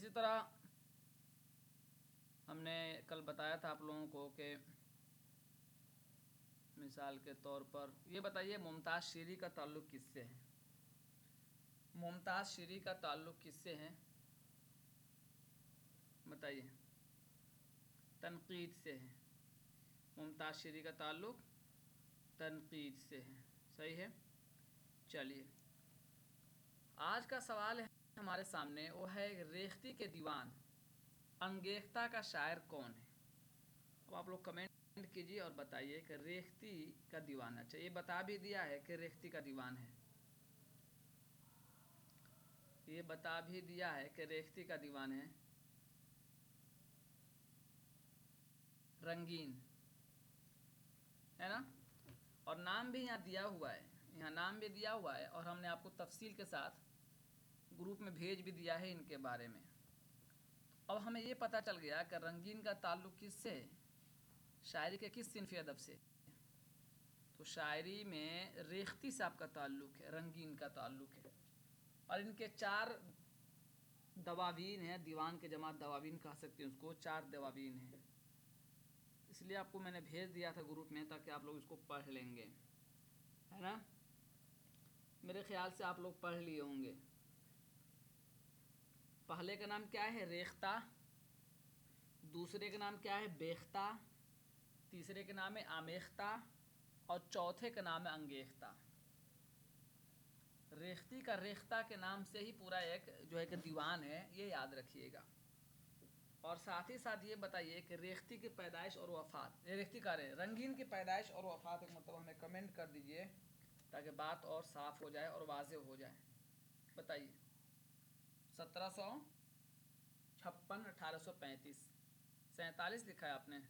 इसी तरह हमने कल बताया था आप लोगों को कि मिसाल के तौर पर ये बताइए मुमताज़ शीरी का ताल्लुक़ किससे है। मुमताज़ शीरी का ताल्लुक़ किससे है बताइए। तनकीद से है। मुमताज़ शीरी का ताल्लुक़ तनकीद से है। सही है। चलिए आज का सवाल है हमारे सामने, वो है रेख्ती के दीवान अंगेख्ता का शायर कौन है। अब आप लोग कमेंट कीजिए और बताइए कि रेख्ती का दीवान। अच्छा ये बता भी दिया है कि रेख्ती का दीवान है, ये बता भी दिया है कि रेख्ती का दीवान है रंगीन, है ना। और नाम भी यहाँ दिया हुआ है, यहाँ नाम भी दिया हुआ है और हमने आपको तफसील के साथ ग्रुप में भेज भी दिया है इनके बारे में। अब हमें ये पता चल गया कि रंगीन का ताल्लुक़ किससे है, शायरी के किस सिनफ़ अदब से। तो शायरी में रेख्ती से आपका ताल्लुक़ है, रंगीन का ताल्लुक़ है। और इनके 4 दवावीन हैं, दीवान के जमात दवावीन कह सकते हैं उसको, 4 दवावीन हैं। इसलिए आपको मैंने भेज दिया था ग्रुप में ताकि आप लोग इसको पढ़ लेंगे, है ना। मेरे ख्याल से आप लोग पढ़ लिए होंगे। पहले का नाम क्या है रेख्ता, दूसरे का नाम क्या है बेख्ता, तीसरे का नाम है आमेख्ता और चौथे का नाम है अंगेख्ता। रेख्ती का रेख्ता के नाम से ही पूरा एक जो है कि दीवान है, ये याद रखिएगा। और साथ ही साथ ये बताइए कि रेख्ती की पैदाइश और वफ़ात, रेख्ती का रंगीन की पैदाइश और वफ़ात एक मतलब हमें कमेंट कर दीजिए ताकि बात और साफ़ हो जाए और वाज़ेह हो जाए। बताइए 1756, 1835, 47 लिखा है आपने,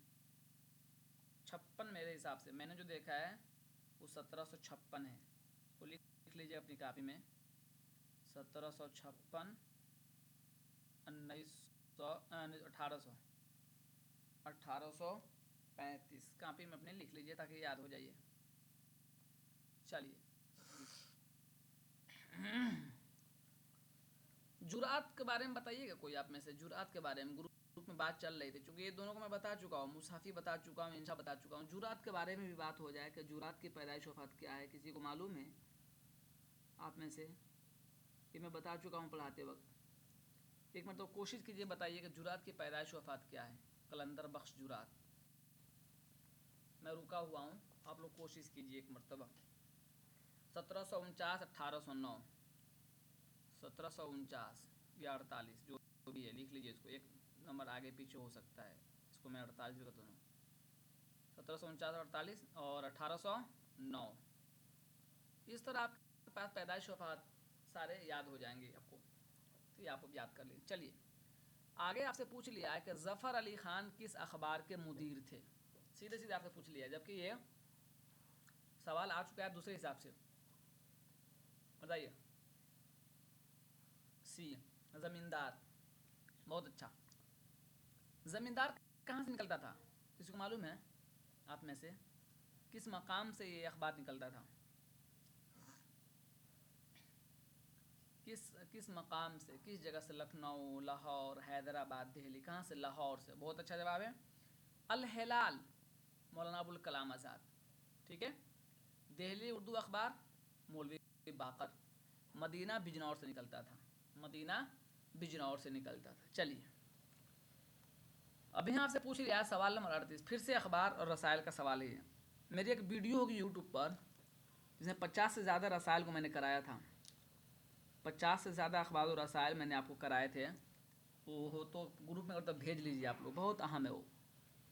56 मेरे हिसाब से मैंने जो देखा है वो 1756 है। वो लिख लीजिए अपनी कापी में 1756, 1900, 1835 कापी में अपने लिख लीजिए ताकि याद हो जाइए। चलिए जुरात के बारे में बताइएगा कोई आप में से, जुरात के बारे में ग्रुप में बात चल रही थी, चूँकि ये दोनों को मैं बता चुका हूँ, मुसाफ़ी बता चुका हूँ, इंशा बता चुका हूँ, जुरात के बारे में भी बात हो जाए कि जुरात की पैदाइश वफ़ात क्या है। किसी को मालूम है आप में से? ये मैं बता चुका हूँ पढ़ाते वक्त। एक मतलब कोशिश कीजिए बताइए कि जुरात की पैदाइश वफ़ात क्या है। कलंदर बख्श जुरात, मैं रुका हुआ हूँ, आप लोग कोशिश कीजिए एक मरतबा। 1749, 1809, 1749 या 48 जो भी है लिख लीजिए इसको, एक नंबर आगे पीछे हो सकता है, इसको मैं 48 भी कहता हूँ। 1749, 48 और 1809, इस तरह आपके पास पैदाइश वफ़ात सारे याद हो जाएंगे आपको, तो ये आप याद कर लीजिए। चलिए आगे आपसे पूछ लिया है कि ज़फ़र अली ख़ान किस अखबार के मुदीर थे। सीधे सीधे आपसे पूछ लिया है, जबकि ये सवाल आ चुका है दूसरे हिसाब से। बताइए सी ज़मींदार, बहुत अच्छा। ज़मींदार कहाँ से निकलता था, किसी को मालूम है आप में से? किस मकाम से ये अखबार निकलता था, किस किस मकाम से, किस जगह से? लखनऊ, लाहौर, हैदराबाद, दिल्ली, कहाँ से? लाहौर से। बहुत अच्छा जवाब है। अल हिलाल मौलाना अबुल कलाम आज़ाद, ठीक है। दिल्ली उर्दू अखबार मौलवी बाकर। मदीना बिजनौर से निकलता था, मदीना बिजनौर से निकलता था। चलिए अभी आपसे पूछ लिया सवाल नंबर 38, फिर से अखबार और रसायल का सवाल है। मेरी एक वीडियो होगी यूट्यूब पर जिसमें 50 से ज़्यादा रसायल को मैंने कराया था, 50 से ज़्यादा अखबार और रसायल मैंने आपको कराए थे। वो हो तो ग्रुप में और तब भेज लीजिए आप लोग, बहुत अहम है वो।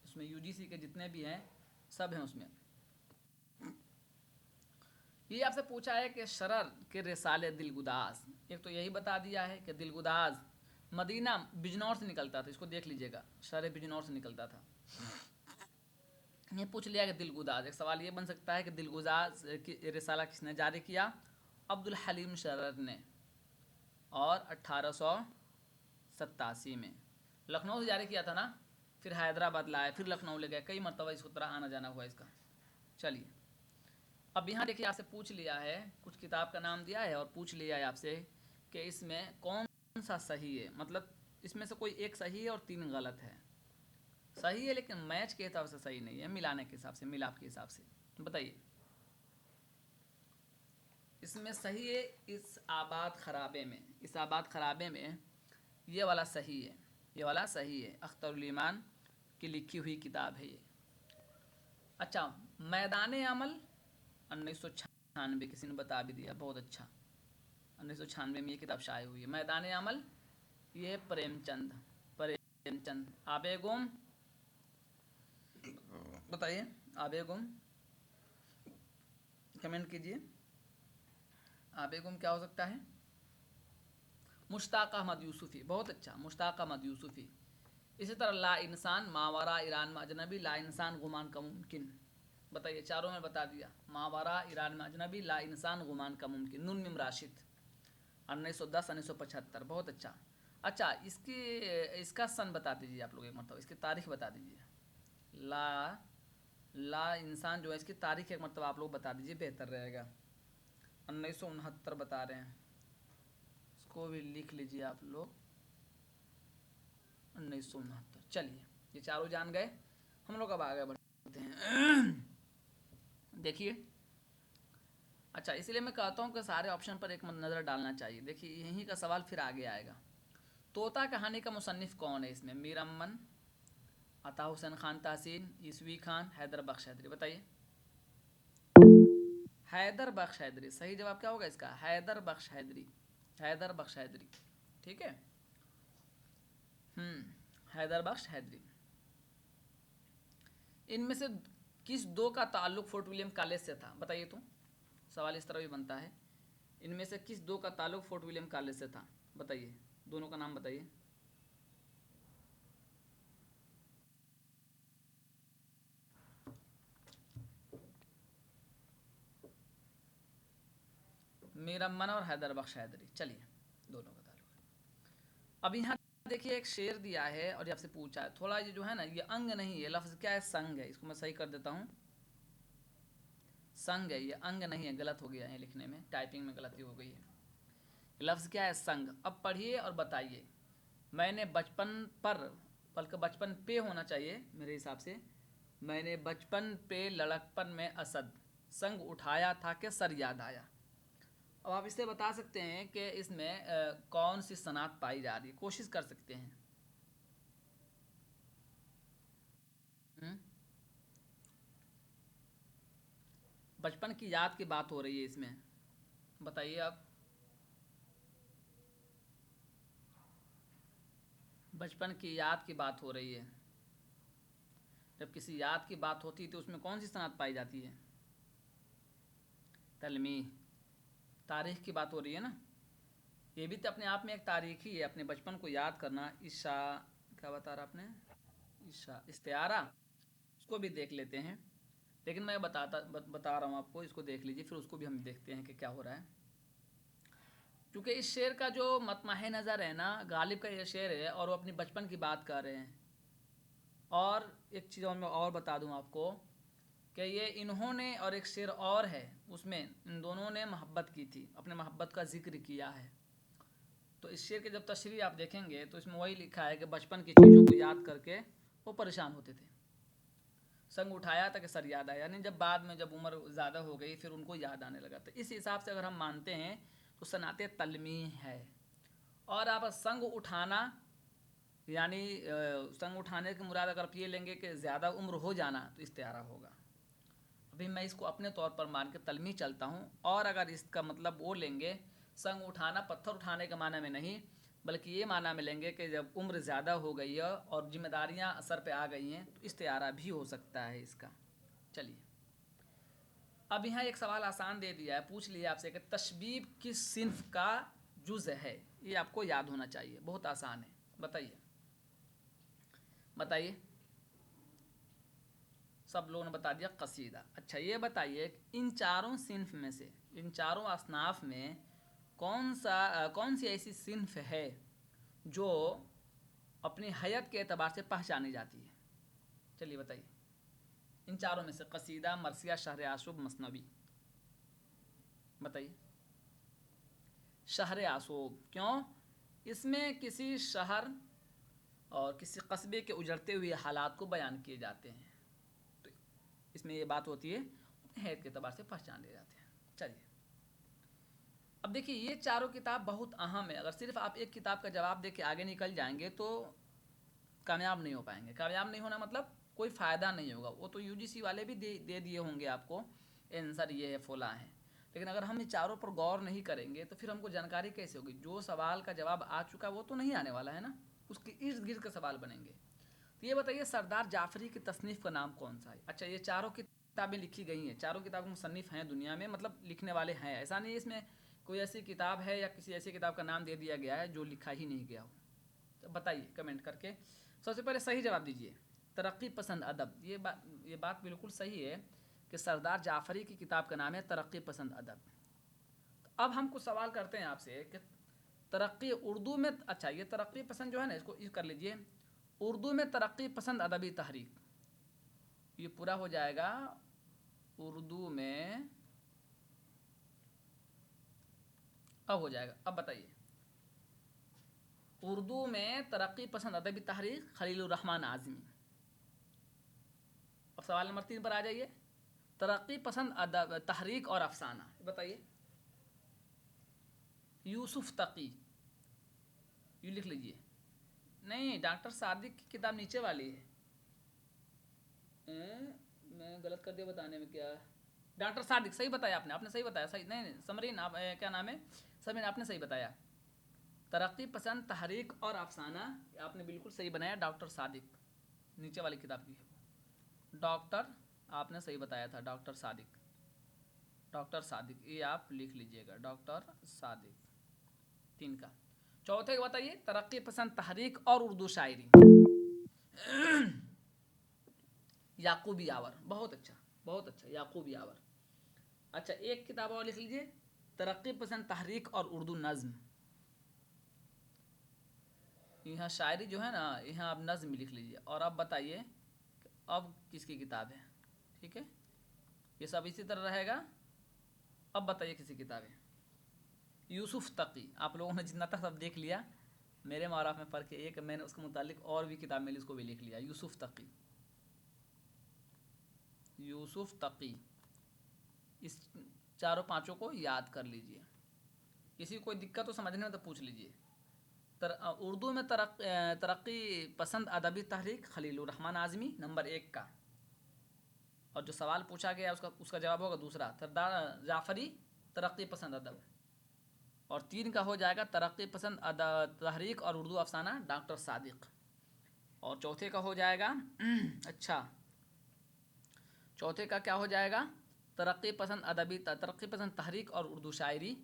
उसमें यूजीसी के जितने भी हैं सब हैं उसमें। ये आपसे पूछा है कि शरर के रिसाले दिलगुदाज, एक तो यही बता दिया है कि दिलगुदाज मदीना बिजनौर से निकलता था, इसको देख लीजिएगा, शरर बिजनौर से निकलता था। ये पूछ लिया कि दिलगुदाज, एक सवाल ये बन सकता है कि दिलगुदाज की रिसाला किसने जारी किया? अब्दुल हलीम शरर ने, और 1887 में लखनऊ से जारी किया था ना, फिर हैदराबाद लाए, फिर लखनऊ ले गए, कई मरतबा इसको तरह आना जाना हुआ इसका। चलिए अब यहाँ देखिए आपसे पूछ लिया है, कुछ किताब का नाम दिया है और पूछ लिया है आपसे कि इसमें कौन सा सही है, मतलब इसमें से कोई एक सही है और 3 गलत है। सही है लेकिन मैच के हिसाब से सही नहीं है, मिलाने के हिसाब से, मिलाप के हिसाब से। बताइए, इसमें सही है इस आबाद खराबे में, इस आबाद खराबे में ये वाला सही है, ये वाला सही है। अख्तरुल ईमान की लिखी हुई किताब है ये। अच्छा, मैदान अमल 1996, किसी ने बता भी दिया, बहुत अच्छा। 1996 में ये किताब शाये हुई है, मैदान अमल। ये प्रेमचंद, प्रेमचंद। आबेगुम, बताइए आबेगुम, कमेंट कीजिए, आबेगुम क्या हो सकता है? मुश्ताक अहमद यूसुफ़ी, बहुत अच्छा, मुश्ताक अहमद यूसुफ़ी। इसी तरह ला इंसान, मावरा ईरान में अजनबी, ला इंसान गुमान का मुमकिन। बताइए, चारों में बता दिया, मावरा ईरान में अजनबी, ला इंसान गुमान का मुमकिन। नून मिम राशिद 1910 1975, बहुत अच्छा। अच्छा, इसका सन बता दीजिए आप लोग एक मरतबा, इसकी तारीख बता दीजिए। ला इंसान जो है इसकी तारीख एक मरतबा आप लोग बता दीजिए, बेहतर रहेगा। 1969 बता रहे हैं, इसको भी लिख लीजिए आप लोग, 1969। चलिए, ये चारों जान गए, हम लोग अब आगे बढ़ते हैं। देखिए, अच्छा, इसलिए मैं कहता हूँ कि सारे ऑप्शन पर एक नज़र डालना चाहिए। देखिए, यहीं का सवाल फिर आगे आएगा। तोता कहानी का मुसन्निफ कौन है इसमें? मीर अमन, अता हुसैन खान तासीन, ईसवी खान, हैदर बख्श हैदरी। बताइए, हैदर बख्श हैदरी। सही जवाब क्या होगा इसका? हैदर बख्श हैदरी, हैदर बख्श हैदरी। ठीक है, हैदर बख्श हैदरी। इनमें से किस दो का ताल्लुक फोर्ट विलियम कॉलेज से था? बताइए तो, सवाल इस तरह भी बनता है, इनमें से किस दो का ताल्लुक फोर्ट विलियम कॉलेज से था? बताइए, दोनों का नाम बताइए। मीर अमन और हैदर बख्श हैदरी। चलिए, दोनों का ताल्लुक। अब यहाँ देखिए, एक शेर दिया है और ये आपसे पूछा है, थोड़ा ये जो है ना, ये अंग नहीं है, लफ्ज़ क्या है? संग है। इसको मैं सही कर देता हूँ, संग है, ये अंग नहीं है, गलत हो गया है लिखने में, टाइपिंग में गलती हो गई है। लफ्ज़ क्या है? संग। अब पढ़िए और बताइए। मैंने बचपन पर, बल्कि बचपन पे होना चाहिए मेरे हिसाब से, मैंने बचपन पे लड़कपन में असद संग उठाया था कि सर याद आया। अब आप इससे बता सकते हैं कि इसमें कौन सी सनात पाई जा रही है, कोशिश कर सकते हैं। बचपन की याद की बात हो रही है इसमें, बताइए आप। बचपन की याद की बात हो रही है, जब किसी याद की बात होती है तो उसमें कौन सी सनात पाई जाती है? तलमी, तारीख की बात हो रही है ना, ये भी तो अपने आप में एक तारीख ही है, अपने बचपन को याद करना। ईशा, क्या बता रहा आपने? ईशा, इस्तियारा, उसको भी देख लेते हैं, लेकिन मैं बता रहा हूँ आपको, इसको देख लीजिए, फिर उसको भी हम देखते हैं कि क्या हो रहा है। क्योंकि इस शेर का जो मतमाह नज़र है ना, गालिब का ये शेर है और वो अपनी बचपन की बात कर रहे हैं। और एक चीज़ और मैं और बता दूँ आपको कि ये इन्होंने, और एक शेर और है उसमें इन दोनों ने मोहब्बत की थी, अपने मोहब्बत का जिक्र किया है। तो इस शेर के जब तशरीह आप देखेंगे तो इसमें वही लिखा है कि बचपन की चीज़ों को याद करके वो परेशान होते थे, संग उठाया था कि सर याद आया, यानी जब बाद में जब उम्र ज़्यादा हो गई फिर उनको याद आने लगा। तो इस हिसाब से अगर हम मानते हैं तो सनाते तलमी है। और आप संग उठाना, यानी संग उठाने की मुराद अगर आप ये लेंगे कि ज़्यादा उम्र हो जाना तो इस्तियारा होगा। अभी मैं इसको अपने तौर पर मान के तलमी चलता हूँ। और अगर इसका मतलब वो लेंगे, संग उठाना पत्थर उठाने के माने में नहीं, बल्कि ये माना में लेंगे कि जब उम्र ज़्यादा हो गई है और जिम्मेदारियाँ सर पे आ गई हैं तो इस्तियारा भी हो सकता है इसका। चलिए, अब यहाँ एक सवाल आसान दे दिया है, पूछ लिया आपसे कि तशबीब किस सिन्फ का जुज़ है? ये आपको याद होना चाहिए, बहुत आसान है। बताइए, बताइए, सब लोगों ने बता दिया कसीदा। अच्छा, ये बताइए इन चारों सिन्फ में से, इन चारों असनाफ में कौन सी ऐसी सिन्फ है जो अपनी हैत के एतबार से पहचानी जाती है? चलिए बताइए, इन चारों में से कसीदा, मरसिया, शहर आशूब, मसनवी। बताइए, शहर आशूब क्यों? इसमें किसी शहर और किसी कस्बे के उजड़ते हुए हालात को बयान किए जाते हैं। तो इसमें ये बात होती है, हैत के अतबार से पहचान ले जाते हैं। चलिए अब देखिए, ये चारों किताब बहुत अहम है। अगर सिर्फ आप एक किताब का जवाब दे के आगे निकल जाएंगे तो कामयाब नहीं हो पाएंगे। कामयाब नहीं होना मतलब कोई फ़ायदा नहीं होगा। वो तो यूजीसी वाले भी दे दिए होंगे आपको आंसर ये है फला है, लेकिन अगर हम इन चारों पर गौर नहीं करेंगे तो फिर हमको जानकारी कैसे होगी। जो सवाल का जवाब आ चुका वो तो नहीं आने वाला है ना, उसके इर्द गिर्द के सवाल बनेंगे। तो ये बताइए, सरदार जाफरी की तसनीफ़ का नाम कौन सा है? अच्छा, ये चारों किताबें लिखी गई हैं, चारों किताबों के मुसन्निफ़ हैं दुनिया में, मतलब लिखने वाले हैं। ऐसा नहीं है इसमें कोई ऐसी किताब है या किसी ऐसी किताब का नाम दे दिया गया है जो लिखा ही नहीं गया हो। तो बताइए कमेंट करके। सबसे पहले सही जवाब दीजिए, तरक्की पसंद अदब। ये बात बिल्कुल सही है कि सरदार जाफरी की किताब का नाम है तरक्की पसंद अदब। तो अब हम कुछ सवाल करते हैं आपसे कि तरक्की उर्दू में, अच्छा ये तरक्की पसंद जो है ना, इसको ये कर लीजिए, उर्दू में तरक्की पसंद अदबी तहरीक, ये पूरा हो जाएगा उर्दू में। अब हो जाएगा। अब बताइए, उर्दू में तरक्की पसंद अदबी तहरीक खलीलुर रहमान आज़मी। अब सवाल नंबर 3 पर आ जाइए, तरक्की पसंद अदब तहरीक और अफसाना, बताइए। यूसुफ तकी, यू लिख लीजिए। नहीं, डॉक्टर सादिक की किताब नीचे वाली है। मैं गलत कर दिया बताने में क्या। डॉक्टर सादिक, सही बताया आपने, आपने सही बताया। सही नहीं, समरीन आप क्या नाम है, समरीन आपने सही बताया। तरक्की पसंद तहरीक और अफसाना आपने बिल्कुल सही बनाया। डॉक्टर सादिक नीचे वाली किताब की है। डॉक्टर आपने सही बताया था, डॉक्टर सादिक, डॉक्टर सादिक, ये आप लिख लीजिएगा, डॉक्टर सादिक। 3 का। चौथे का बताइए, तरक्की पसंद तहरीक और उर्दू शायरी, याकूब यावर। बहुत अच्छा, बहुत अच्छा, याकूब यावर। अच्छा, एक किताब और लिख लीजिए, तरक्की पसंद तहरीक और उर्दू नज़्म। यहाँ शायरी जो है ना, यहाँ आप नज़्म लिख लीजिए। और अब बताइए अब किसकी किताब है, ठीक है, ये सब इसी तरह रहेगा। अब बताइए किसी किताबें, यूसुफ तकी। आप लोगों ने जितना तक सब देख लिया, मेरे माराफ में फ़र्क है एक, मैंने उसके मुतालिक और भी किताब मिली, उसको भी लिख लिया। यूसुफ तकी, यूसुफ तकी, इस चारों पांचों को याद कर लीजिए। किसी को कोई दिक्कत हो समझने में तो पूछ लीजिए। उर्दू में तरक्की पसंद अदबी तहरीक खलीलुर रहमान आज़मी नंबर 1 का। और जो सवाल पूछा गया उसका उसका जवाब होगा दूसरा, सरदार जाफरी तरक्की पसंद अदब। और 3 का हो जाएगा तरक्की पसंद तहरीक और उर्दू अफसाना डॉक्टर सादिक। और चौथे का हो जाएगा अच्छा, चौथे का क्या हो जाएगा, तरक्की पसंद अदबी तरक्की पसंद तहरीक और उर्दू शायरी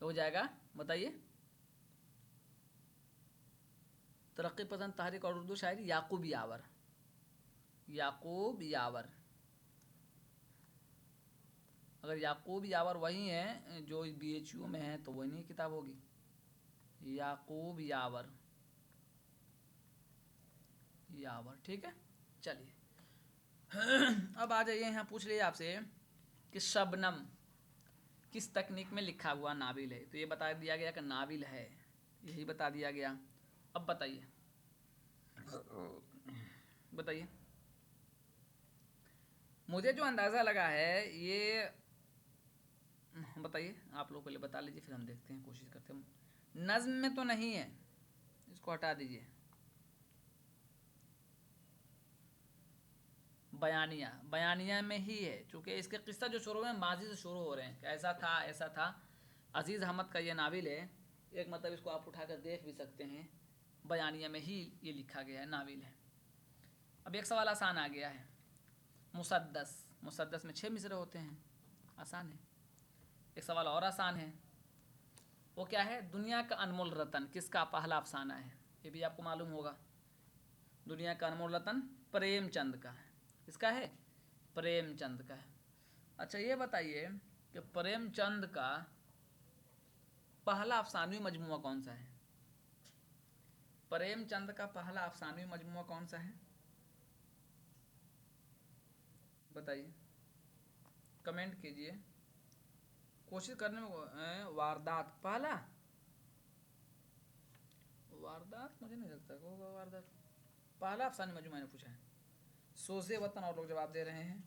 हो जाएगा। बताइए, तरक्की पसंद तहरीक और उर्दू शायरी याकूब यावर, याकूब यावर। अगर याकूब यावर वही है जो BHU में है तो वही नहीं किताब होगी, याकूब यावर, यावर, ठीक है। चलिए अब आ जाइए, यहाँ पूछ लिए आपसे कि शबनम किस तकनीक में लिखा हुआ नाविल है। तो ये बता दिया गया कि नाविल है, यही बता दिया गया। अब बताइए, बताइए, मुझे जो अंदाज़ा लगा है ये, बताइए आप लोग पहले बता लीजिए, फिर हम देखते हैं, कोशिश करते हैं। नज़्म में तो नहीं है, इसको हटा दीजिए। बयानिया, बयानिया में ही है, चूँकि इसके किस्सा जो शुरू में माजी से शुरू हो रहे हैं, ऐसा था ऐसा था। अजीज़ अहमद का ये नाविल है, एक मतलब इसको आप उठाकर देख भी सकते हैं, बयानिया में ही ये लिखा गया है, नाविल है। अब एक सवाल आसान आ गया है, मुसद्दस, मुसद्दस में 6 मिसरे होते हैं, आसान है। एक सवाल और आसान है, वो क्या है, दुनिया का अनमोल रतन किसका पहला अफसाना है? ये भी आपको मालूम होगा। दुनिया का अनमोल रतन प्रेमचंद का है। किसका है? प्रेमचंद का है। अच्छा ये बताइए कि प्रेमचंद का पहला अफसानवी मजमुआ कौन सा है? प्रेमचंद का पहला अफसानवी मजमुआ कौन सा है, बताइए, कमेंट कीजिए, कोशिश करने में। वारदात, पहला वारदात मुझे नहीं लगता कि होगा वारदात। पहला अफसाने में जो मैंने पूछा है सोज़े वतन, और लोग जवाब दे रहे हैं।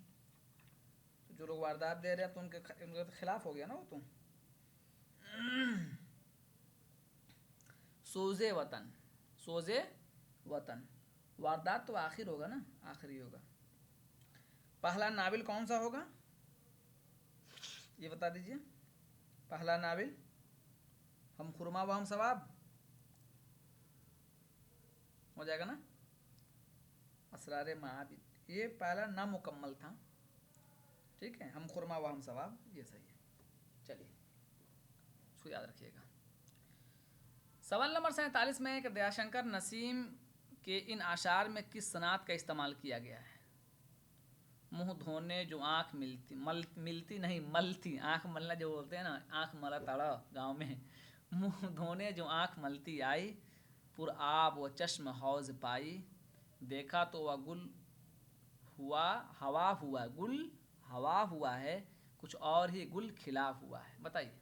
तो जो लोग वारदात दे रहे हैं तो उनके तो खिलाफ हो गया ना वो तो। सोज़े वतन, सोज़े वतन, वारदात तो आखिर होगा ना, आखिरी होगा। पहला नाविल कौन सा होगा ये बता दीजिए। पहला नाविल हम खुरमा व हम सवाब हो जाएगा ना। असरारे महाबिद, ये पहला नामुकम्मल था, ठीक है। हम खुरमा व हम सवाब, ये सही है। चलिए इसको याद रखिएगा। सवाल नंबर 47 में कि दयाशंकर नसीम के इन आशार में किस सनात का इस्तेमाल किया गया है। मुंह धोने जो आँख मिलती नहीं मलती, आँख मलना जो बोलते हैं ना, आँख मला तड़ा गाँव में। मुंह धोने जो आँख मलती आई, पुर आब व चश्म हौज पाई, देखा तो वह गुल हुआ हवा हुआ, गुल हवा हुआ है, कुछ और ही गुल खिला हुआ है। बताइए।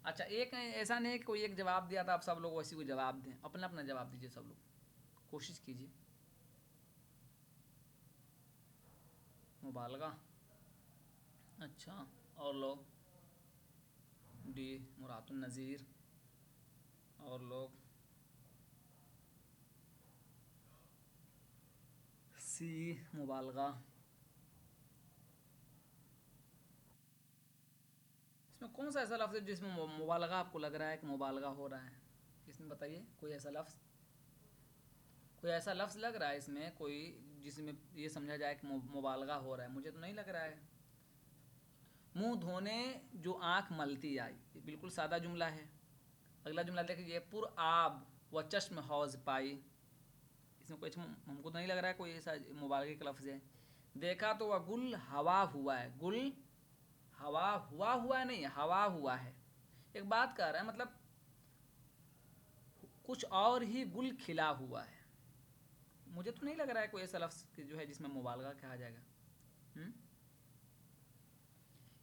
अच्छा, एक ऐसा नहीं कि कोई एक जवाब दिया था आप सब लोग वैसी को जवाब दें, अपना अपना जवाब दीजिए सब लोग, कोशिश कीजिए। मुबालगा, अच्छा, और लोग डी मुरातुन नज़ीर, और लोग सी मुबालगा। इसमें कौन सा ऐसा लफ्ज़ है जिसमें मुबालगा आपको लग रहा है कि मुबालगा हो रहा है, इसमें बताइए। कोई ऐसा लफ्ज़, कोई ऐसा लफ्ज़ लग रहा है इसमें कोई जिसमें ये समझा जाए कि मुबालगा हो रहा है? मुझे तो नहीं लग रहा है। मुंह धोने जो आँख मलती आई, ये बिल्कुल सादा जुमला है। अगला जुमला देखिए, पुर आब व चश्म हौज पाई, इसमें कुछ हमको तो नहीं लग रहा है कोई ऐसा मुबालगे का लफ्ज़ है। देखा तो वह गुल हवा हुआ है, गुल हवा हुआ हुआ नहीं, हवा हुआ है। एक बात कह रहा है मतलब कुछ और ही गुल खिला हुआ है। मुझे तो नहीं लग रहा है कोई ऐसा लफ्ज़ जो है जिसमें मुबालगा कहा जाएगा।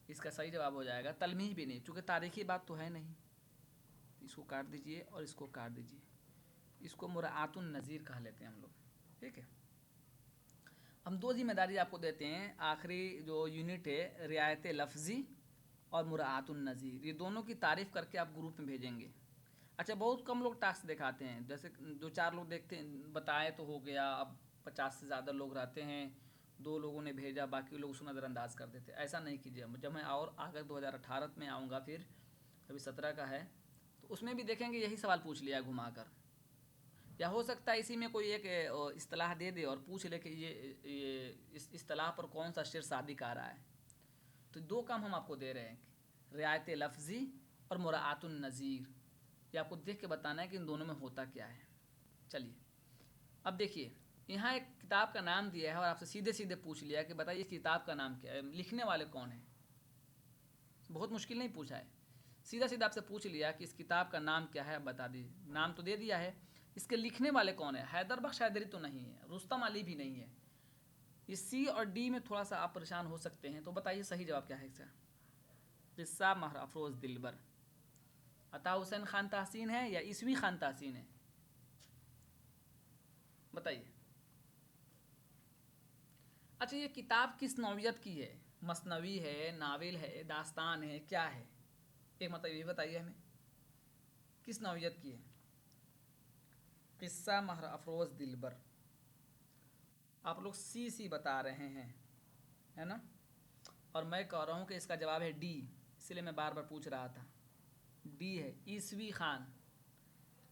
इसका सही जवाब हो जाएगा तलमीह भी नहीं, चूँकि तारीखी बात तो है नहीं। इसको काट दीजिए और इसको काट दीजिए। इसको मुरातुन नज़ीर कह लेते हैं हम लोग, ठीक है। हम दो जिम्मेदारी आपको देते हैं, आखिरी जो यूनिट है रियायत लफ्ज़ी और मुरातुन नज़ीर, ये दोनों की तारीफ़ करके आप ग्रुप में भेजेंगे। अच्छा, बहुत कम लोग टास्क दिखाते हैं, जैसे दो चार लोग देखते हैं बताए तो हो गया। अब 50 से ज़्यादा लोग रहते हैं, दो लोगों ने भेजा, बाकी लोग उसको नज़रअंदाज कर देते। ऐसा नहीं कीजिए। जब मैं और अगर 2018 में आऊँगा, फिर अभी 17 का है, तो उसमें भी देखेंगे यही सवाल पूछ लिया घुमाकर। या हो सकता है इसी में कोई एक इस्तेलाह दे दे और पूछ ले कि ये इस इस्तेलाह पर कौन सा शेर सादिक आ रहा है। तो दो काम हम आपको दे रहे हैं, रियायत लफ्ज़ी और मुरातुन नज़ीर। ये आपको देख के बताना है कि इन दोनों में होता क्या है। चलिए अब देखिए, यहाँ एक किताब का नाम दिया है और आपसे सीधे सीधे पूछ लिया कि बताइए इस किताब का नाम क्या है, लिखने वाले कौन है। बहुत मुश्किल नहीं पूछा है, सीधा सीधा आपसे पूछ लिया कि इस किताब का नाम क्या है, बता दीजिए। नाम तो दे दिया है, इसके लिखने वाले कौन है। हैदर बख्श हैदरी तो नहीं है, रुस्तम अली भी नहीं है। इस सी और डी में थोड़ा सा आप परेशान हो सकते हैं, तो बताइए सही जवाब क्या है इसका। किस्सा महर अफरोज़ दिलबर, अता हुसैन खान तहसीन है या ईसवी खान तहसीन है, बताइए। अच्छा, ये किताब किस नौइयत की है, मसनवी है, नाविल है, दास्तान है, क्या है? एक मतलब ये बताइए हमें किस नौइयत की है। किस्सा महर अफरोज़ दिलबर, आप लोग सी बता रहे हैं, है ना। और मैं कह रहा हूँ कि इसका जवाब है डी, इसलिए मैं बार बार पूछ रहा था। डी है, ईसवी खान।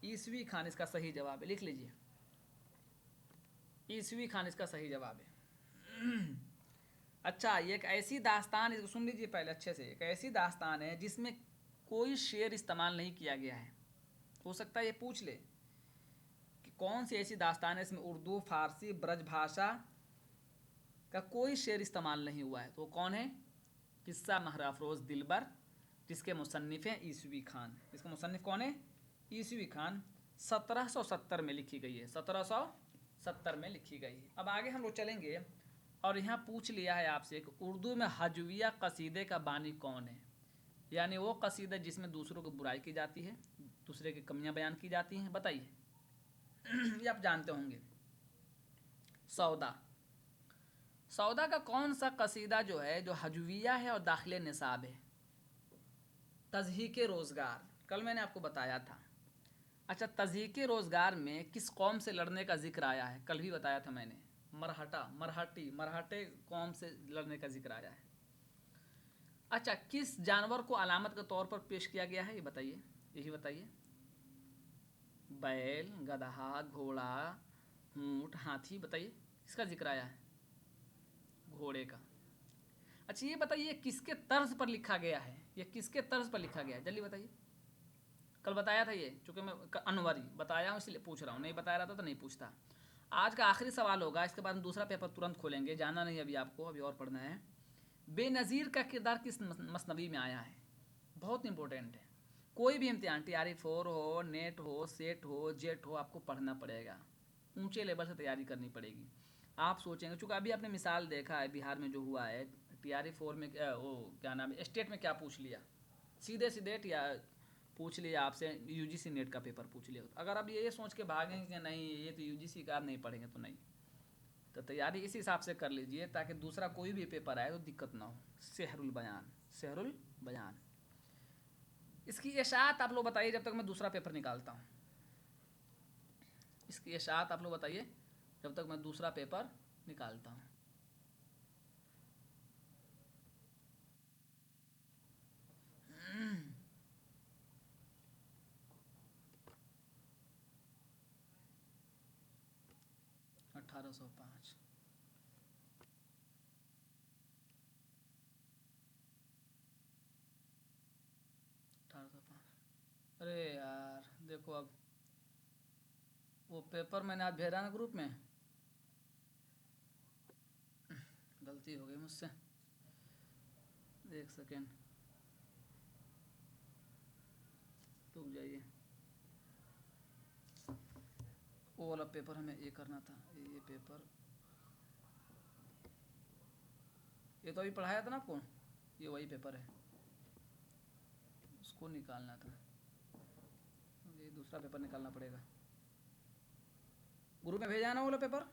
ईसवी खान इसका सही जवाब है, लिख लीजिए। ईसवी खान इसका सही जवाब है। अच्छा, ये एक ऐसी दास्तान, इसको सुन लीजिए पहले अच्छे से। एक ऐसी दास्तान है जिसमें कोई शेर इस्तेमाल नहीं किया गया है। हो सकता है ये पूछ ले कि कौन सी ऐसी दास्तान है इसमें उर्दू, फारसी, ब्रज भाषा का कोई शेर इस्तेमाल नहीं हुआ है। तो कौन है? किस्सा महर अफरोज़ दिलबर, जिसके मुसन्निफ़ हैं ईसवी खान। इसका मुसन्निफ़ कौन है? ईसवी खान। 1770 में लिखी गई है, 1770 में लिखी गई है। अब आगे हम लोग चलेंगे और यहाँ पूछ लिया है आपसे कि उर्दू में हजविया कसीदे का बानी कौन है, यानी वो कसीदा जिसमें दूसरों की बुराई की जाती है, दूसरे की कमियां बयान की जाती हैं। बताइए ये आप जानते होंगे। सौदा, सौदा का कौन सा कसीदा जो है जो हजविया है और दाखिले निसाब है? तज़हीक रोज़गार, कल मैंने आपको बताया था। अच्छा, तज़हीक रोज़गार में किस कौम से लड़ने का जिक्र आया है? कल भी बताया था मैंने, मराठे कौम से लड़ने का जिक्र आया है। अच्छा, किस जानवर को अलामत के तौर पर पेश किया गया है? ये बताइए, यही बताइए। बैल, गधा, घोड़ा, ऊँट, हाथी, बताइए किसका जिक्र आया है? घोड़े का। अच्छा ये बताइए किसके तर्ज पर लिखा गया है? ये किसके तर्ज पर लिखा गया है, जल्दी बताइए। कल बताया था ये, चूँकि मैं अनवरी बताया हूँ इसलिए पूछ रहा हूँ, नहीं बताया रहता तो नहीं पूछता। आज का आखिरी सवाल होगा, इसके बाद हम दूसरा पेपर तुरंत खोलेंगे, जाना नहीं अभी आपको, अभी और पढ़ना है। बेनज़ीर का किरदार किस मसनवी में आया है? बहुत इंपॉर्टेंट है। कोई भी इम्तिहान TRE 4 हो, नेट हो, सेट हो, जेट हो, आपको पढ़ना पड़ेगा, ऊंचे लेवल से तैयारी करनी पड़ेगी। आप सोचेंगे, चूँकि अभी आपने मिसाल देखा है बिहार में जो हुआ है, TRE 4 में वो क्या नाम है, स्टेट में क्या पूछ लिया, सीधे सीधे पूछ लिया आपसे UGC नेट का पेपर पूछ लिया। अगर आप ये सोच के भागेंगे कि नहीं ये तो UGC का, आप नहीं पढ़ेंगे तो नहीं, तो तैयारी इस हिसाब से कर लीजिए ताकि दूसरा कोई भी पेपर आए तो दिक्कत ना हो। सेहरुल बयान, सेहरुल बयान, इसकी इशाअत आप लोग बताइए जब तक मैं दूसरा पेपर निकालता हूँ। इसकी इशाअत आप लोग बताइए जब तक मैं दूसरा पेपर निकालता हूँ। अठारह सौ पाँच, 1805। अरे यार देखो, अब वो पेपर मैंने आज भेजा ना ग्रुप में, गलती हो गई मुझसे, एक सेकेंड रुक जाइए। वो वाला पेपर हमें ये करना था, ये पेपर, ये तो अभी पढ़ाया था ना आपको, ये वही पेपर है, उसको निकालना था, ये दूसरा पेपर निकालना पड़ेगा। ग्रुप में भेजा है ना वो वाला पेपर?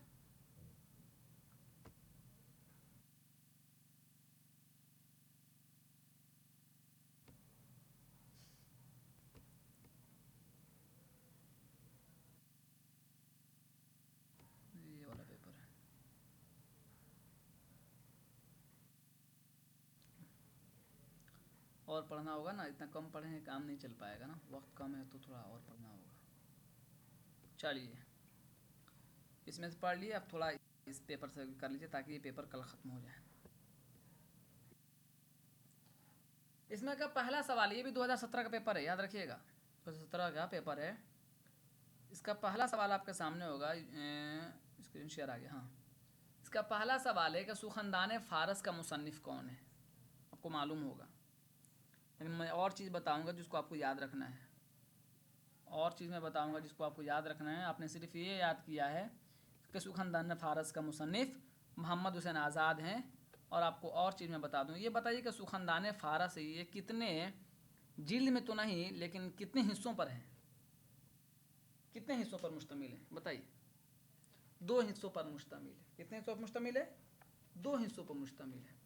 ये वाला पेपर है। और पढ़ना होगा ना, इतना कम पढ़ेंगे काम नहीं चल पाएगा ना, वक्त कम है तो थोड़ा और पढ़ना होगा। चलिए इसमें से पढ़ लिए, अब थोड़ा इस पेपर से कर लीजिए ताकि ये पेपर कल ख़त्म हो जाए। इसमें का पहला सवाल, ये भी 2017 का पेपर है, याद रखिएगा 2017 का पेपर है। इसका पहला सवाल आपके सामने होगा, स्क्रीन शेयर आ गया, हाँ। इसका पहला सवाल है कि सुखनदान फ़ारस का मुसन्निफ़ कौन है? आपको मालूम होगा, लेकिन मैं और चीज़ बताऊंगा जिसको आपको याद रखना है, और चीज़ मैं बताऊंगा जिसको आपको याद रखना है। आपने सिर्फ ये याद किया है कि सुखनदान फ़ारस का मुसन्निफ़ मोहम्मद हुसैन आज़ाद हैं, और आपको और चीज़ मैं बता दूं, ये बताइए कि सुखनदान फ़ारस ये कितने जिल्द में तो नहीं लेकिन कितने हिस्सों पर है, कितने हिस्सों पर मुश्तमिल है बताइए? 2 हिस्सों पर मुश्तमिल है। कितने हिस्सों पर मुश्तमिल है? 2 हिस्सों पर मुश्तमिल है।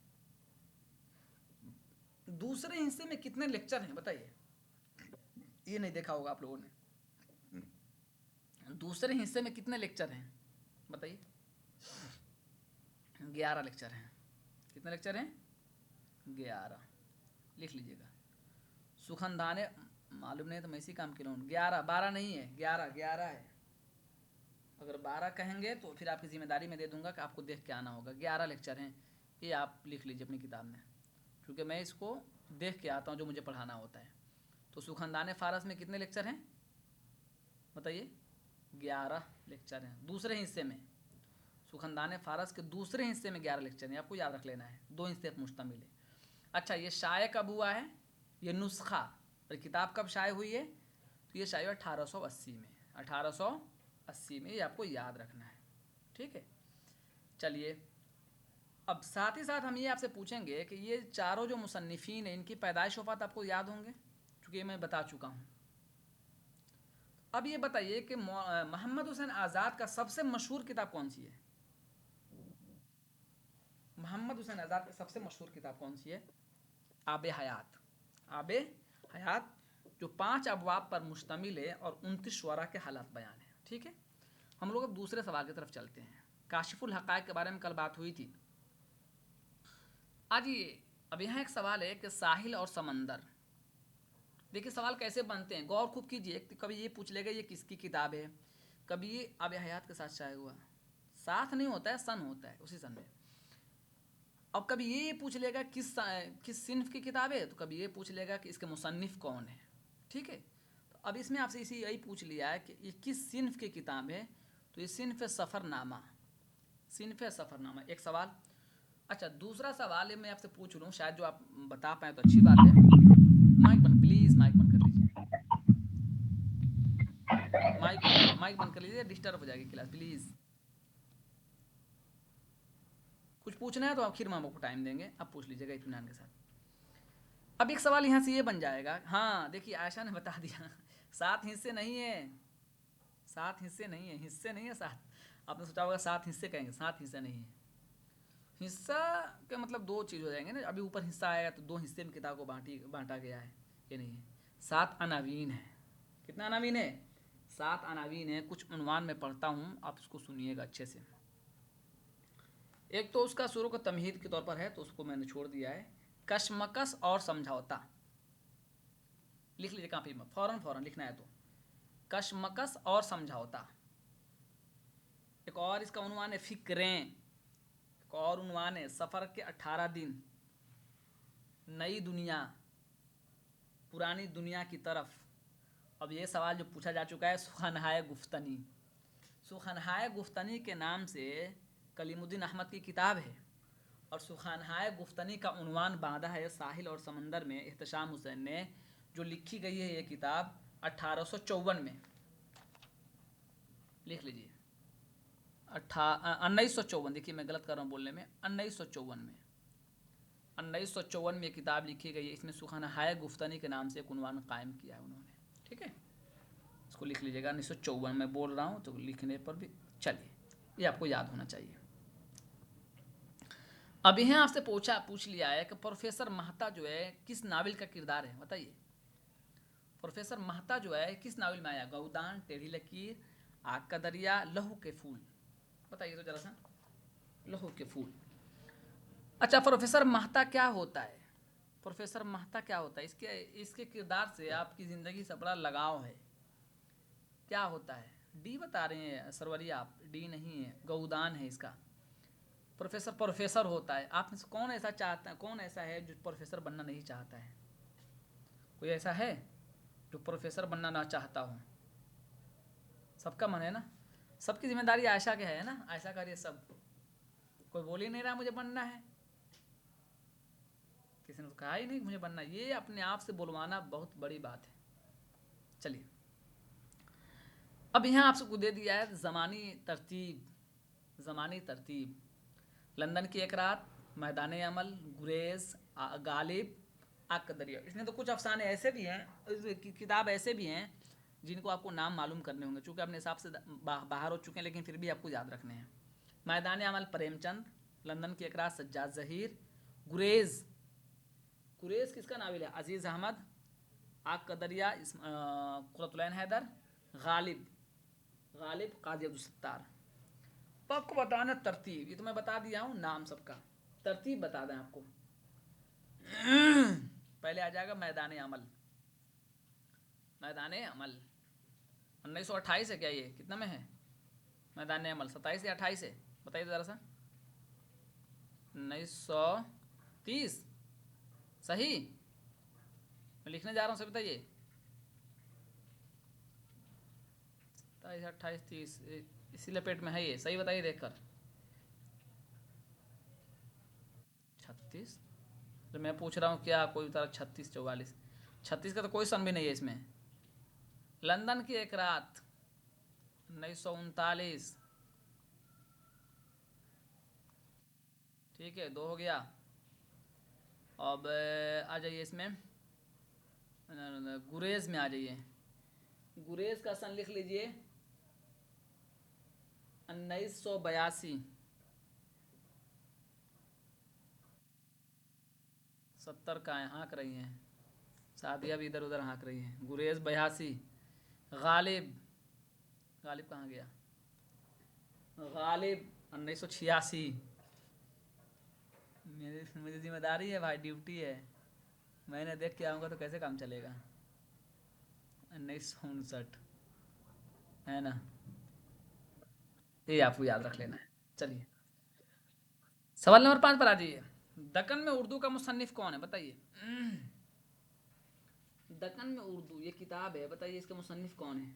दूसरे हिस्से में कितने लेक्चर हैं बताइए? ये नहीं देखा होगा आप लोगों ने, दूसरे हिस्से में कितने लेक्चर हैं बताइए? 11 लेक्चर हैं। कितने लेक्चर हैं? 11, लिख लीजिएगा। सुखनदान, मालूम नहीं तो मैं इसी काम के लिए हूँ। 11, 12 नहीं है, 11 11 है। अगर 12 कहेंगे तो फिर आपकी जिम्मेदारी में दे दूंगा कि आपको देख के आना होगा। 11 लेक्चर हैं, ये आप लिख लीजिए अपनी किताब में, क्योंकि मैं इसको देख के आता हूँ जो मुझे पढ़ाना होता है। तो सुखनदान फ़ारस में कितने लेक्चर हैं बताइए? 11 लेक्चर हैं दूसरे हिस्से में। सुखनदान फ़ारस के दूसरे हिस्से में 11 लेक्चर हैं, आपको याद रख लेना है, 2 हिस्से पर मुश्तमिल है। अच्छा, ये शाये कब हुआ है? ये नुस्खा और किताब कब शाये हुई है? तो ये शाये 1880 में, 1880 में, ये आपको याद रखना है, ठीक है। चलिए, अब साथ ही साथ हम ये आपसे पूछेंगे कि ये चारों जो मुसन्निफ़ीन हैं इनकी पैदाइश वफ़ात आपको याद होंगे, चूँकि ये मैं बता चुका हूँ। अब ये बताइए कि मोहम्मद हुसैन आज़ाद का सबसे मशहूर किताब कौन सी है? मोहम्मद हुसैन आज़ाद की सबसे मशहूर किताब कौन सी है? आब हयात। आब हयात, जो 5 अबवाब पर मुश्तमिल है और 29 शुअरा के हालात बयान है। ठीक है, हम लोग अब दूसरे सवाल की तरफ चलते हैं। काशिफुल हक़ाइक़ के बारे में कल बात हुई थी। आज ये अब यहाँ एक सवाल है कि साहिल और समंदर। देखिए सवाल कैसे बनते हैं, गौर खूब कीजिए। कभी ये पूछ लेगा ये किसकी किताब है, कभी ये आब हयात के साथ शाये हुआ, साथ नहीं होता है, सन होता है उसी सन में। अब कभी ये पूछ लेगा किस सिन्फ की किताब है, तो कभी ये पूछ लेगा कि इसके मुसन्निफ कौन है। ठीक है, तो अब इसमें आपसे इसी यही पूछ लिया है कि ये किस सिन्फ की किताब है, तो ये सिन्फ सफ़रनामा, सिन्फ सफ़रनामा एक सवाल। अच्छा, दूसरा सवाल है मैं आपसे पूछ लूँ, शायद जो आप बता पाएँ तो अच्छी बात है। माइक बंद, प्लीज़ माइक बंद कर लीजिए, माइक बंद कर लीजिए, डिस्टर्ब हो जाएगी क्लास प्लीज़। कुछ पूछना है तो आखिर में हम आपको टाइम देंगे, अब पूछ लीजिएगा इत्मीनान के साथ। अब एक सवाल यहाँ से ये बन जाएगा, हाँ देखिए आयशा ने बता दिया 7 हिस्से नहीं है, 7 हिस्से नहीं है, हिस्से नहीं है 7। आपने सोचा होगा 7 हिस्से कहेंगे, 7 हिस्से नहीं है। हिस्सा का मतलब 2 चीज़ हो जाएंगे ना, अभी ऊपर हिस्सा आएगा तो 2 हिस्से में किताब को बांटा गया है, ये नहीं है। 7 अनावीन है। कितना अनावीन है? 7 अनावीन है। कुछ उन्वान में पढ़ता हूँ, आप इसको सुनिएगा अच्छे से। एक तो उसका शुरू का तमहीद के तौर पर है, तो उसको मैंने छोड़ दिया है। कशमकश और समझौता, लिख लीजिए कापी में, फौरन लिखना है तो। कशमकश और समझौता। एक और इसका उन्वान है फिक्रें। एक और उन्वान है सफ़र के 18 दिन। नई दुनिया, पुरानी दुनिया की तरफ। अब ये सवाल जो पूछा जा चुका है, सुखनहाए गुफ्तनी। सुखनहाए गुफ्तनी के नाम से कलीमुद्दीन अहमद की किताब है, और सुखनहाए गुफ्तनी का उन्वान बांधा है साहिल और समंदर में एहतशाम हुसैन ने, जो लिखी गई है ये किताब 1854 में। लिख लीजिए 1954, देखिए मैं गलत कर रहा हूँ बोलने में, 1954 में, 1954 में ये किताब लिखी गई है। इसमें सुखनहाए गुफ्तनी के नाम से एक उन्वान कायम किया है उन्होंने। ठीक है, इसको लिख लीजिएगा, 1954 में बोल रहा हूँ तो लिखने पर भी चलिए, ये आपको याद होना चाहिए। अब यहाँ आपसे पूछ लिया है कि प्रोफेसर महता जो है किस नावल का किरदार है, बताइए। प्रोफेसर महता जो है किस नावल में आया? गौदान, टेढ़ी लकीर, आग का दरिया, लहू के फूल। बताइए तो जरा सा, लहू के फूल। अच्छा, प्रोफेसर महता क्या होता है? प्रोफेसर महता क्या होता है? इसके किरदार से आपकी ज़िंदगी से बड़ा लगाव है। क्या होता है? डी बता रहे हैं सरवरिया आप, डी नहीं है, गौदान है इसका। प्रोफेसर होता है। आप में से कौन ऐसा चाहता है, कौन ऐसा है जो प्रोफेसर बनना नहीं चाहता है? कोई ऐसा है जो प्रोफेसर बनना ना चाहता हो? सबका मन है ना, सबकी जिम्मेदारी आयशा के है ना, आयशा का ये सब। कोई बोल ही नहीं रहा मुझे बनना है, किसी ने तो कहा ही नहीं मुझे बनना। ये अपने आप से बुलवाना बहुत बड़ी बात है। चलिए, अब यहाँ आपसे दे दिया है ज़मानी तरतीब। ज़मानी तरतीब, लंदन की एक रात, मैदान अमल, गुरेज, गालिब, आग का दरिया। इसमें तो कुछ अफसाने ऐसे भी हैं, किताब ऐसे भी हैं जिनको आपको नाम मालूम करने होंगे, चूँकि अपने हिसाब से बाहर हो चुके हैं, लेकिन फिर भी आपको याद रखने हैं। मैदान अमल प्रेमचंद, लंदन की एक रात सज्जाद ज़हीर, गुरेज, गुरेज किसका नावल है? अजीज़ अहमद, आग का दरिया कुरतुलैन हैदर, गालिब, गालिब काजी अब्दुल सत्तार। तो आपको बताना तरतीब, ये तो मैं बता दिया हूँ नाम सबका, तरतीब बता दें आपको। पहले आ जाएगा मैदान अमल। मैदान अमल 1928 है क्या? ये कितना में है मैदान अमल? 27 या 28 है? बताइए ज़रा सा। 1930 सही? मैं लिखने जा रहा हूँ, सही बताइए। 27, 28, 30 इसी लपेट में है ये, सही बताइए देखकर। 36 तो मैं पूछ रहा हूँ क्या कोई बता? 36, 44, 36 का तो कोई सन भी नहीं है इसमें। लंदन की एक रात 1939। ठीक है, 2 हो गया। अब आ जाइए इसमें, गुरेज में आ जाइए। गुरेज का सन लिख लीजिए 1982। 70 का है, हाँक रही हैं सादिया भी, इधर उधर हाँक रही है। गुरेज 82। गालिब, गालिब कहाँ गया? गालिब 1986। मुझे जिम्मेदारी है भाई, ड्यूटी है, मैंने देख के आऊँगा तो कैसे काम चलेगा। 1959 है ना, ये आपको याद रख लेना है। चलिए सवाल नंबर 5 पर आ जाइए। दक्कन में उर्दू का मुसन्निफ कौन है बताइए। दक्कन में उर्दू ये किताब है, बताइए इसका मुसन्निफ कौन है।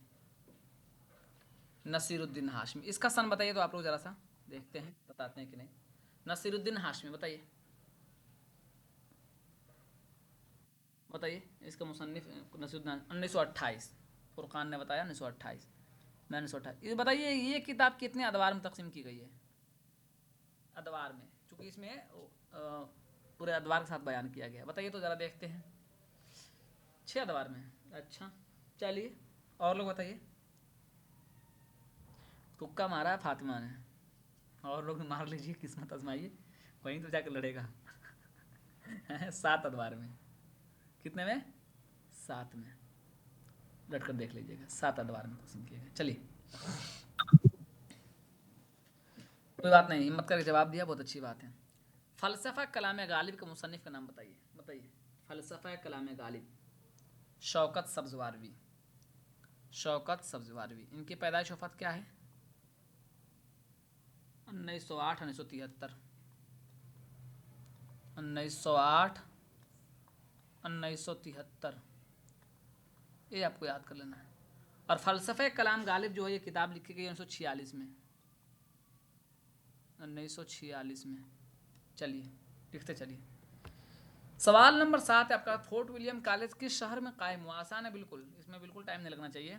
नसीरुद्दीन हाशमी। इसका सन बताइए तो आप लोग जरा सा देखते हैं बताते हैं कि नहीं। नसीरुद्दीन हाशमी बताइए, बताइए इसका मुसन्निफ। नसीरुद्दीन 1928। फुरकान ने बताया 1928। मैं 1928। ये बताइए ये किताब कितने अदवार में तकसीम की गई है। अदवार में, चूँकि इसमें पूरे अदवार के साथ बयान किया गया, बताइए तो ज़रा देखते हैं। 6 अदवार में। अच्छा चलिए और लोग बताइए। तुक्का मारा है फातिमा ने, और लोग मार लीजिए, किस्मत आजमाइए, वहीं तो जाकर लड़ेगा। 7 अदवार में। कितने में? 7 में। लट कर देख लीजिएगा, 7 अदवार में तकसीम किए गए। चलिए कोई बात नहीं, हिम्मत करके जवाब दिया, बहुत अच्छी बात है। फ़लसफ़ा कलाम गालिब के मुसन्निफ़ का नाम बताइए, बताइए। फ़लसफ़ा कलाम गालिब। शौकत सब्ज़वारवी। शौकत सब्ज़वारवी। इनकी पैदाइश वफ़ात क्या है? 1908 1973। 1908 1973, ये आपको याद कर लेना है। और फ़लसफ़े कलाम गालिब जो है ये किताब लिखी गई 1946 में। 1946 में। चलिए लिखते चलिए। सवाल नंबर 7 है आपका। फोर्ट विलियम कॉलेज किस शहर में कायम हुआ? आसान है बिल्कुल, इसमें बिल्कुल टाइम नहीं लगना चाहिए।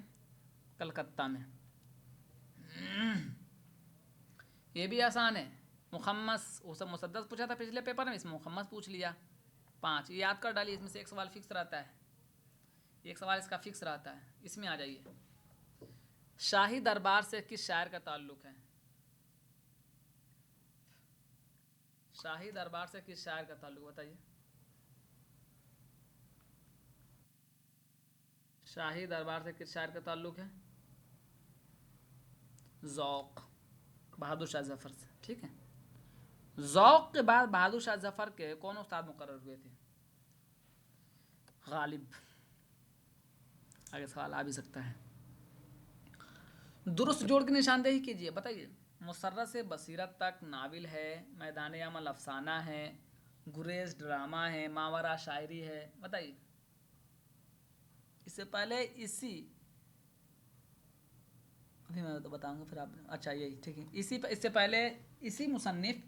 कलकत्ता में। ये भी आसान है। मुखम्मस, वो सब मुसद्दस पूछा था पिछले पेपर में, इसमें मुखम्मस पूछ लिया। 5 ये याद कर डालिए, इसमें से एक सवाल फिक्स रहता है, एक सवाल इसका फिक्स रहता है। इसमें आ जाइए। शाही दरबार से किस शायर का ताल्लुक है? शाही दरबार से किस शायर का ताल्लुक बताइए। शाही दरबार से किस शायर का ताल्लुक है? ज़ौक़, बहादुर शाह जफ़र से। ठीक है, ज़ौक़ के बाद बहादुर शाह जफ़र के कौन उस्ताद मुकर्रर हुए थे? गालिब। आगे सवाल आ भी सकता है। दुरुस्त जोड़ की निशानदेही कीजिए, बताइए। मुसर्रत से बसीरत तक नाविल है, मैदान अमल अफसाना है, गुरेज ड्रामा है, मावरा शायरी है, बताइए। इससे पहले इसी, अभी मैं तो बताऊंगा फिर आप। अच्छा यही ठीक है। इससे पहले इसी मुसन्निफ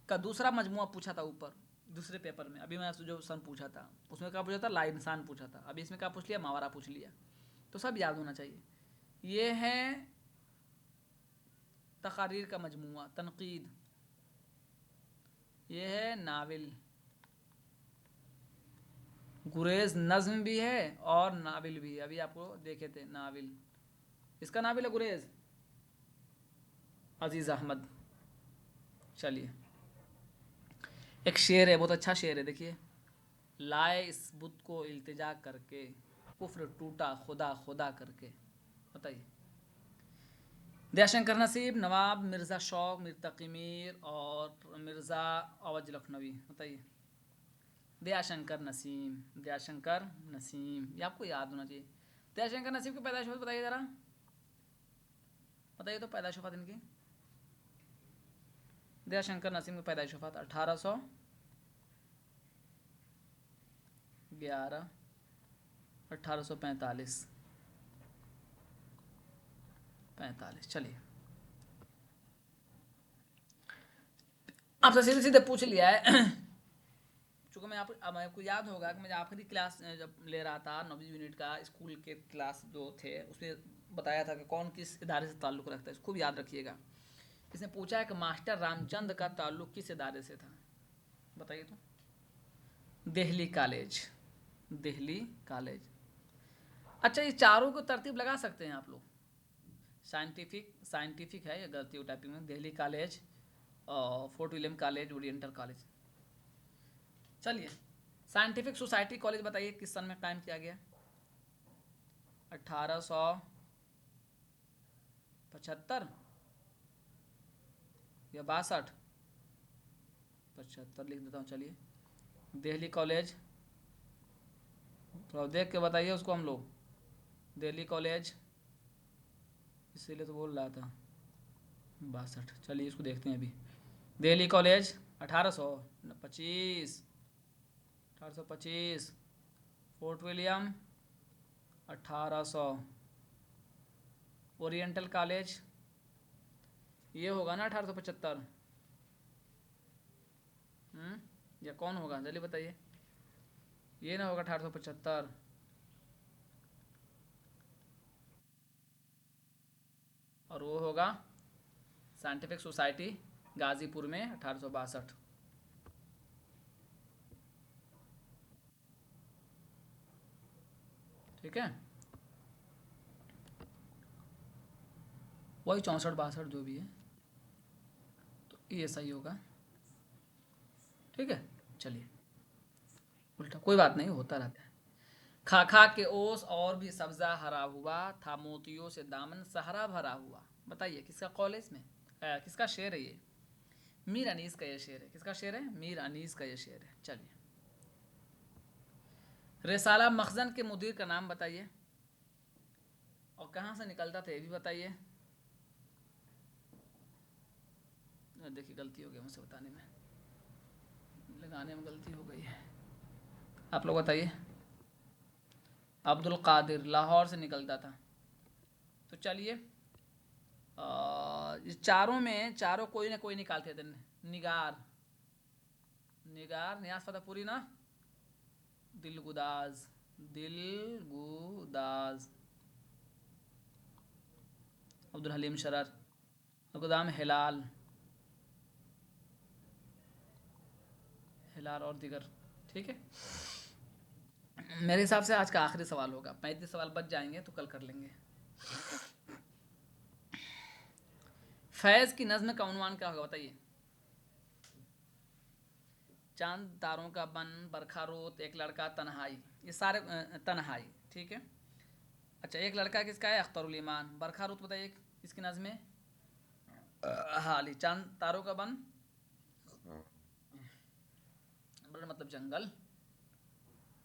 का दूसरा मजमुआ पूछा था ऊपर दूसरे पेपर में। अभी मैं जो सन पूछा था उसमें क्या पूछा था? ला इंसान पूछा था। अभी इसमें क्या पूछ लिया? मावरा पूछ लिया। तो सब याद होना चाहिए। ये है तकारीर का मजमुआ, तनकीद। ये है नाविल। गुरेज नज्म भी है और नाविल भी है, अभी आपको देखे थे नाविल। इसका नाविल है गुरेज, अजीज़ अहमद। चलिए एक शेर है, बहुत अच्छा शेर है, देखिए। लाए इस बुत को इल्तिजा करके, कुफ्र टूटा खुदा खुदा करके, बताइए। दयाशंकर नसीब, नवाब मिर्ज़ा शौक, मीर तकी मीर और मिर्ज़ा अवज लखनवी, बताइए। दयाशंकर नसीम, दयाशंकर नसीम, ये आपको याद होना चाहिए। दयाशंकर नसीब की पैदाइश बताइए ज़रा, बताइए तो पैदाइश वफात इनकी। दयाशंकर नसीम की पैदाइश वफात 1811 1845 45। चलिए आपसे सीधे सीधे पूछ लिया है। चूँकि मैं आपको याद होगा कि मैं आखिरी क्लास जब ले रहा था 9वीं यूनिट का स्कूल के क्लास जो थे उसमें बताया था कि कौन किस इदारे से ताल्लुक़ रखता है, खूब याद रखिएगा। इसने पूछा है कि मास्टर रामचंद का ताल्लुक़ किस इदारे से था, बताइए तो। Delhi college, Delhi college. अच्छा, ये चारों को तरतीब लगा सकते हैं आप लोग। साइंटिफिक है, ये गलती हो टाइपिंग में। दिल्ली कॉलेज और fort William college, oriental college. चलिए, साइंटिफिक सोसाइटी कॉलेज बताइए किस सन में कायम किया गया? 1875 या 62? 75 लिख देता हूँ। चलिए, दिल्ली कॉलेज, थोड़ा देख के बताइए उसको हम लोग। दिल्ली कॉलेज, इसीलिए तो बोल रहा था 62। चलिए इसको देखते हैं अभी। Delhi college 1825। Fort William 1800। Oriental college ये होगा ना 1875? या कौन होगा जल्दी बताइए। ये ना होगा 1875? और वो होगा साइंटिफिक सोसाइटी गाजीपुर में 1862। ठीक है, वही 64-62 जो भी है, तो ये सही होगा। ठीक है, चलिए, उल्टा कोई बात नहीं, होता रहता है। खाखा के ओस और भी सब्जा हरा हुआ था, मोतियों से दामन सहरा भरा हुआ। बताइए किसका कॉल है इसमें? किसका शेर है ये? मीर अनीस का ये शेर है। किसका शेर है? मीर अनीस का ये शेर है। चलिए, रिसाला मखजन के मुदीर का नाम बताइए, और कहाँ से निकलता था ये भी बताइए। देखिए, गलती हो गई मुझसे बताने में, लगाने में गलती हो गई है। आप लोग बताइए। अब्दुल कादिर, लाहौर से निकलता था। तो चलिए, चारों कोई ना कोई निकालते थे। निगार नियाज फतेहपुरी ना। दिलगुदाज अब्दुल हलीम शरर, गुदाम हिलाल और दिगर। ठीक है, मेरे हिसाब से आज का आखिरी सवाल होगा। 35 सवाल बच जाएंगे तो कल कर लेंगे। फैज की नज्म का उन्वान क्या होगा बताइए। चांद तारों का बन, बरखा रोत, एक लड़का, तन्हाई। ये सारे तन्हाई। ठीक है, अच्छा, एक लड़का किसका है? अख्तरुल ईमान। बरखा रोत बताइए किसकी नज्म है? हाली। चांद तारों का बन, बन मतलब जंगल,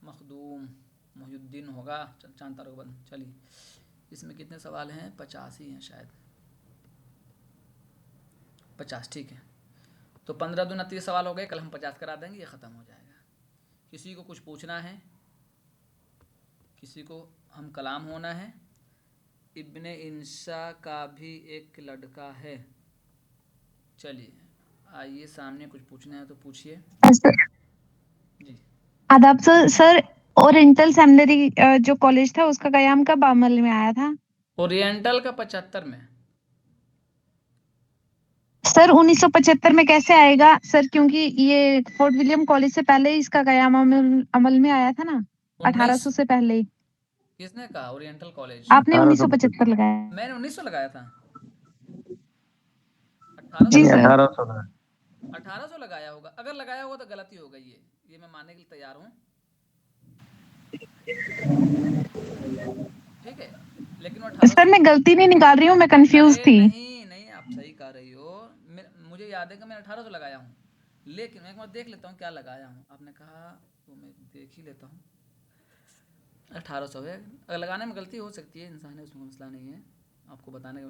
मखदूम मोहुद्दीन होगा। चांद तारों का बन। चलिए, इसमें कितने सवाल हैं? 50 ही हैं शायद, 50। ठीक है, तो 15 दूना 30 सवाल हो गए। कल हम 50 करा देंगे, ये ख़त्म हो जाएगा। किसी को कुछ पूछना है, किसी को हम कलाम होना है। इब्ने इंशा का भी एक लड़का है। चलिए, आइए सामने कुछ पूछना है तो पूछिए जी। आदाब सर। सर, ओरिएंटल सेमिनरी जो कॉलेज था उसका कयाम कब अमल में आया था? ओरिएंटल का 75 में। सर 1975 में कैसे आएगा सर, क्योंकि ये फोर्ट विलियम कॉलेज से पहले ही इसका कयाम अमल में आया था ना, 19 1800 से पहले ही। किसने कहा ओरिएंटल कॉलेज? आपने 1975 लगाया। मैंने 1900 लगाया था। 1800 जी सर। 1800 लगाया होगा। अगर लगाया होगा तो गलती हो गई है, ये मैं मानने के लिए तैयार हूँ। ठीक है, लेकिन वो सर 1800। मैं गलती नहीं निकाल रही हूँ, मैं कंफ्यूज अरे थी। नहीं नहीं, आप सही कह रही हो। मुझे याद है कि मैं 1800 लगाया हूँ, लेकिन मैं एक बार देख लेता हूँ क्या लगाया हूँ। आपने कहा तो मैं देख ही लेता हूँ। 1800 है। अगर लगाने में गलती हो सकती है, इंसान है, उसमें मसला नहीं है। आपको बताने का,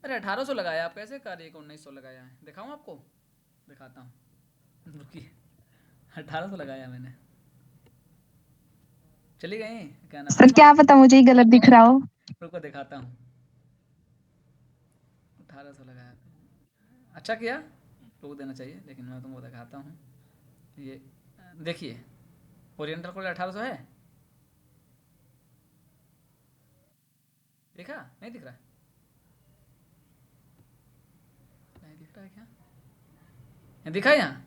अरे 1800 लगाया, आप कैसे कह रही है कि 1900 लगाया है? दिखाऊँ आपको? दिखाता हूँ, रुकिए। 1800 लगाया मैंने। चली गई क्या ना सर फिर? क्या पता मुझे ही गलत दिख रहा हो। रुको दिखाता हूँ। 1800 लगाया, अच्छा किया, रोक देना चाहिए, लेकिन मैं तुमको दिखाता हूँ। ये देखिए, ओरिएंटल कॉलेज 1800 है। देखा? नहीं दिख रहा? नहीं दिख रहा है क्या? दिखा यहाँ?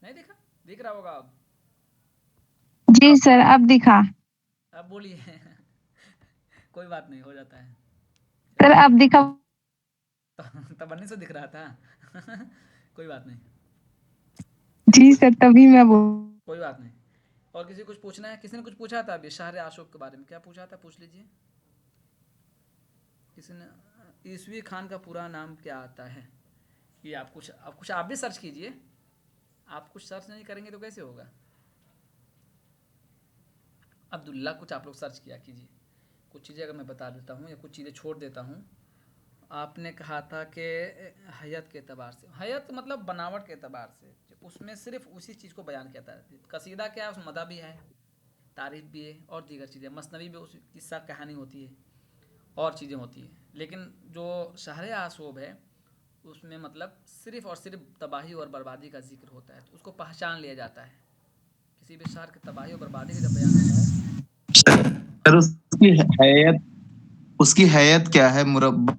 नहीं दिखा? दिख रहा होगा अब। जी सर, अब दिखा। अब बोलिए। कोई बात नहीं, हो जाता है। सर अब दिखा। तबन्नी से दिख रहा था। कोई बात नहीं, जी सर, तभी मैं बोल। कोई बात नहीं। और किसी को कुछ पूछना है? किसी ने कुछ पूछा था अभी शहर आशोक के बारे में, क्या पूछा था, पूछ लीजिए। किसी ने ईसवी खान का पूरा नाम क्या आता है? ये आप भी सर्च कीजिए। आप कुछ सर्च नहीं करेंगे तो कैसे होगा? अब्दुल्ला कुछ आप लोग सर्च किया कीजिए। कुछ चीज़ें अगर मैं बता देता हूँ या कुछ चीज़ें छोड़ देता हूँ। आपने कहा था कि हैयत के अतबार से, हैयत मतलब बनावट के अतबार से, उसमें सिर्फ उसी चीज़ को बयान किया था। कसीदा क्या है, उसमें मदा भी है, तारीफ भी है और दीगर चीज़ें। मसनवी भी उस किस्सा कहानी होती है और चीज़ें होती हैं। लेकिन जो शहर आशोब है उसमें मतलब सिर्फ और सिर्फ तबाही और बर्बादी का जिक्र होता है, तो उसको पहचान लिया जाता है। किसी भी शहर की तबाही और बर्बादी का जब बयान होता है तो सर उसकी हैयत क्या है? मुरब्बा